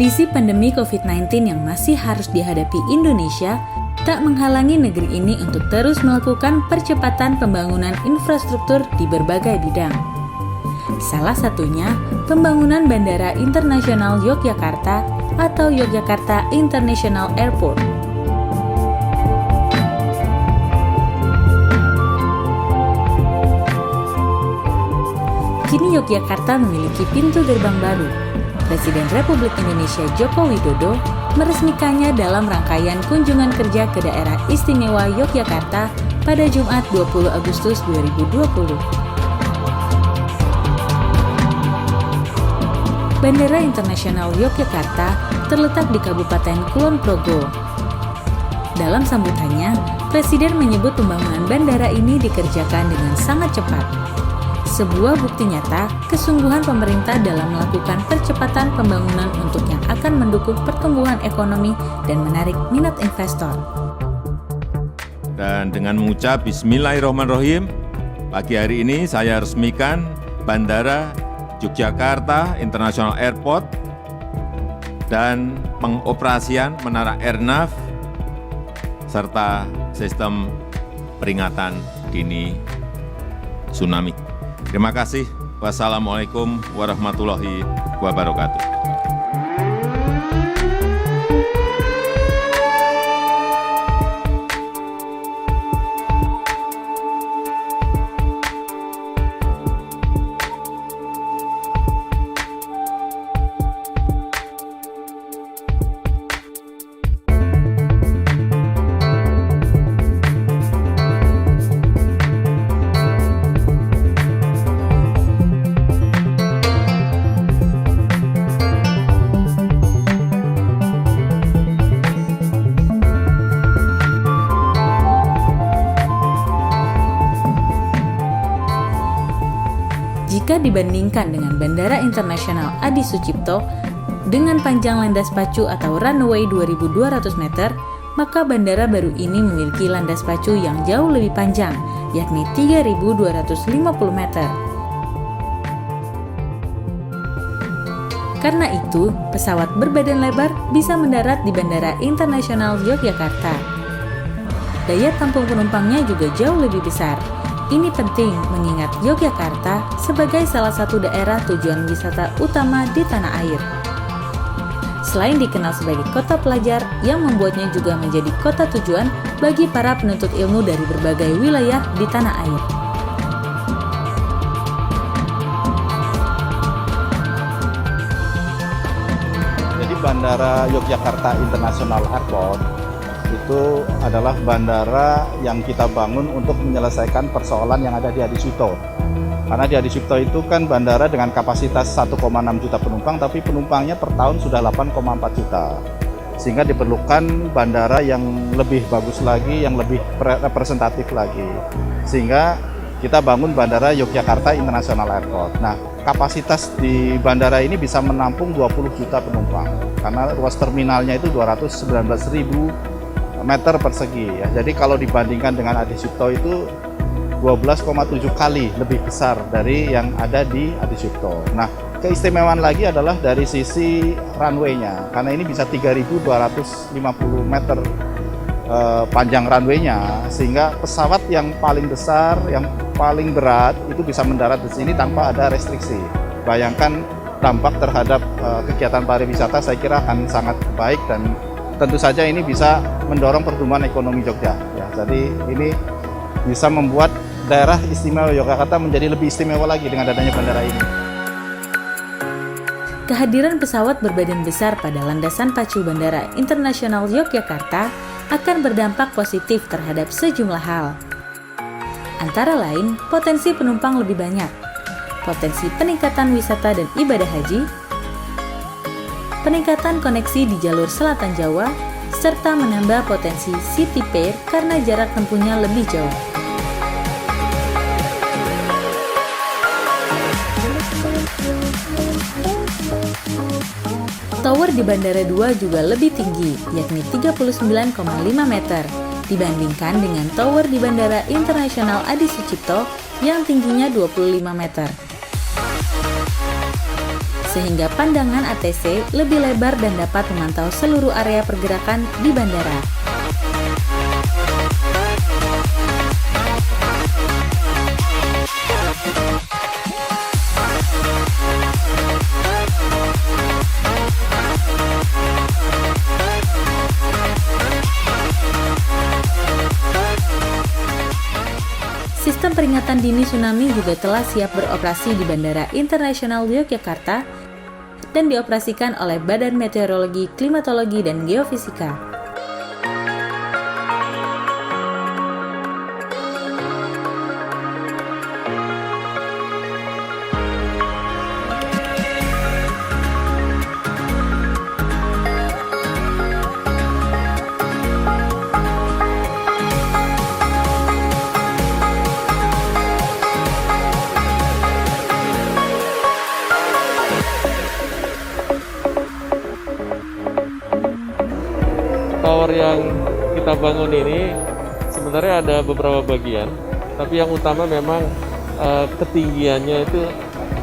Kondisi pandemi COVID-19 yang masih harus dihadapi Indonesia tak menghalangi negeri ini untuk terus melakukan percepatan pembangunan infrastruktur di berbagai bidang. Salah satunya pembangunan Bandara Internasional Yogyakarta atau Yogyakarta International Airport. Kini Yogyakarta memiliki pintu gerbang baru. Presiden Republik Indonesia Joko Widodo meresmikannya dalam rangkaian kunjungan kerja ke daerah istimewa Yogyakarta pada Jumat 20 Agustus 2020. Bandara Internasional Yogyakarta terletak di Kabupaten Kulon Progo. Dalam sambutannya, Presiden menyebut pembangunan bandara ini dikerjakan dengan sangat cepat. Sebuah bukti nyata kesungguhan pemerintah dalam melakukan percepatan pembangunan untuk yang akan mendukung pertumbuhan ekonomi dan menarik minat investor. Dan dengan mengucap Bismillahirrahmanirrahim, pagi hari ini saya resmikan Bandara Yogyakarta International Airport dan pengoperasian Menara Airnav serta sistem peringatan dini tsunami. Terima kasih. Wassalamualaikum warahmatullahi wabarakatuh. Jika dibandingkan dengan Bandara Internasional Adi Sucipto dengan panjang landas pacu atau runway 2.200 meter, maka bandara baru ini memiliki landas pacu yang jauh lebih panjang, yakni 3.250 meter. Karena itu, pesawat berbadan lebar bisa mendarat di Bandara Internasional Yogyakarta. Daya tampung penumpangnya juga jauh lebih besar. Ini penting mengingat Yogyakarta sebagai salah satu daerah tujuan wisata utama di tanah air. Selain dikenal sebagai kota pelajar yang membuatnya juga menjadi kota tujuan bagi para penuntut ilmu dari berbagai wilayah di tanah air. Jadi Bandara Yogyakarta International Airport itu adalah bandara yang kita bangun untuk menyelesaikan persoalan yang ada di Adi Sucipto. Karena di Adi Sucipto itu kan bandara dengan kapasitas 1,6 juta penumpang, tapi penumpangnya per tahun sudah 8,4 juta. Sehingga diperlukan bandara yang lebih bagus lagi, yang lebih representatif lagi. Sehingga kita bangun Bandara Yogyakarta International Airport. Nah, kapasitas di bandara ini bisa menampung 20 juta penumpang. Karena ruas terminalnya itu 219.000 meter persegi ya. Jadi kalau dibandingkan dengan Adi Sucipto itu 12,7 kali lebih besar dari yang ada di Adi Sucipto. Nah, keistimewaan lagi adalah dari sisi runway-nya. Karena ini bisa 3.250 meter panjang runway-nya, sehingga pesawat yang paling besar, yang paling berat itu bisa mendarat di sini tanpa ada restriksi. Bayangkan dampak terhadap kegiatan pariwisata saya kira akan sangat baik dan tentu saja ini bisa mendorong pertumbuhan ekonomi Jogja. Ya, jadi ini bisa membuat daerah istimewa Yogyakarta menjadi lebih istimewa lagi dengan adanya bandara ini. Kehadiran pesawat berbadan besar pada landasan pacu Bandara Internasional Yogyakarta akan berdampak positif terhadap sejumlah hal. Antara lain, potensi penumpang lebih banyak, potensi peningkatan wisata dan ibadah haji, peningkatan koneksi di jalur selatan Jawa, serta menambah potensi city pair karena jarak tempuhnya lebih jauh. Tower di Bandara 2 juga lebih tinggi, yakni 39,5 meter, dibandingkan dengan tower di Bandara Internasional Adi Sucipto yang tingginya 25 meter. sehingga pandangan ATC lebih lebar dan dapat memantau seluruh area pergerakan di bandara. Sistem peringatan dini tsunami juga telah siap beroperasi di Bandara Internasional Yogyakarta dan dioperasikan oleh Badan Meteorologi, Klimatologi, dan Geofisika. Tower yang kita bangun ini sebenarnya ada beberapa bagian, tapi yang utama memang ketinggiannya itu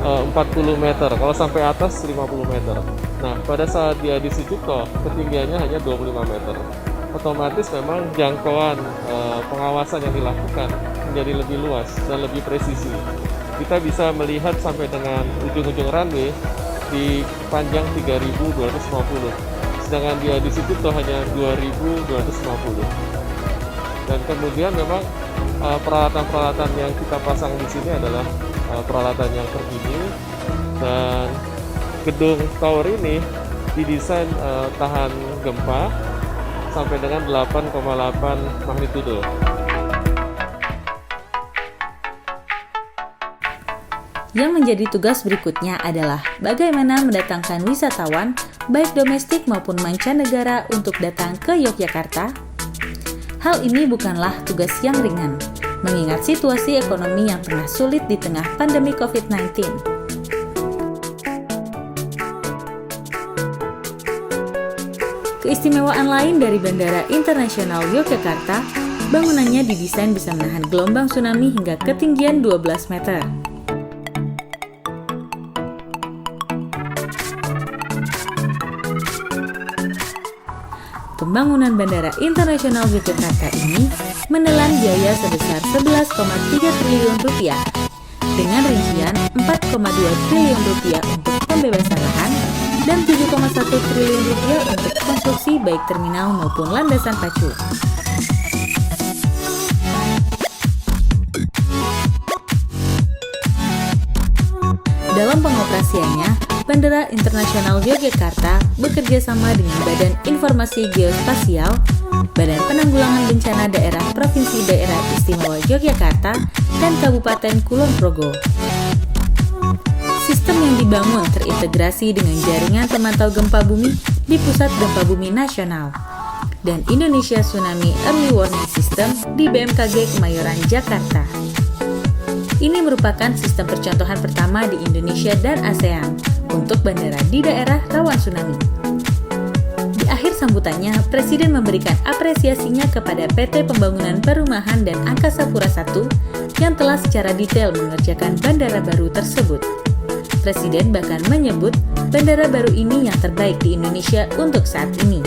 40 meter, kalau sampai atas 50 meter. Nah, pada saat di Adi Sucipto, ketinggiannya hanya 25 meter. Otomatis memang jangkauan pengawasan yang dilakukan menjadi lebih luas dan lebih presisi. Kita bisa melihat sampai dengan ujung-ujung runway di panjang 3.250. Sedangkan di Adi Sucipto hanya 2.250. Dan kemudian memang peralatan-peralatan yang kita pasang di sini adalah peralatan yang terkini, dan gedung tower ini didesain tahan gempa sampai dengan 8,8 magnitudo. Yang menjadi tugas berikutnya adalah bagaimana mendatangkan wisatawan, baik domestik maupun mancanegara, untuk datang ke Yogyakarta. Hal ini bukanlah tugas yang ringan, mengingat situasi ekonomi yang tengah sulit di tengah pandemi COVID-19. Keistimewaan lain dari Bandara Internasional Yogyakarta, bangunannya didesain bisa menahan gelombang tsunami hingga ketinggian 12 meter. Pembangunan Bandara Internasional Yogyakarta ini menelan biaya sebesar 11,3 triliun rupiah, dengan rincian 4,2 triliun rupiah untuk pembebasan lahan dan 7,1 triliun rupiah untuk konstruksi baik terminal maupun landasan pacu. Dalam pengoperasiannya, Bandara Internasional Yogyakarta bekerja sama dengan Badan Informasi Geospasial, Badan Penanggulangan Bencana Daerah Provinsi Daerah Istimewa Yogyakarta, dan Kabupaten Kulon Progo. Sistem yang dibangun terintegrasi dengan jaringan pemantau gempa bumi di Pusat Gempa Bumi Nasional dan Indonesia Tsunami Early Warning System di BMKG Kemayoran, Jakarta. Ini merupakan sistem percontohan pertama di Indonesia dan ASEAN untuk bandara di daerah rawan tsunami. Di akhir sambutannya, Presiden memberikan apresiasinya kepada PT Pembangunan Perumahan dan Angkasa Pura I yang telah secara detail mengerjakan bandara baru tersebut. Presiden bahkan menyebut bandara baru ini yang terbaik di Indonesia untuk saat ini.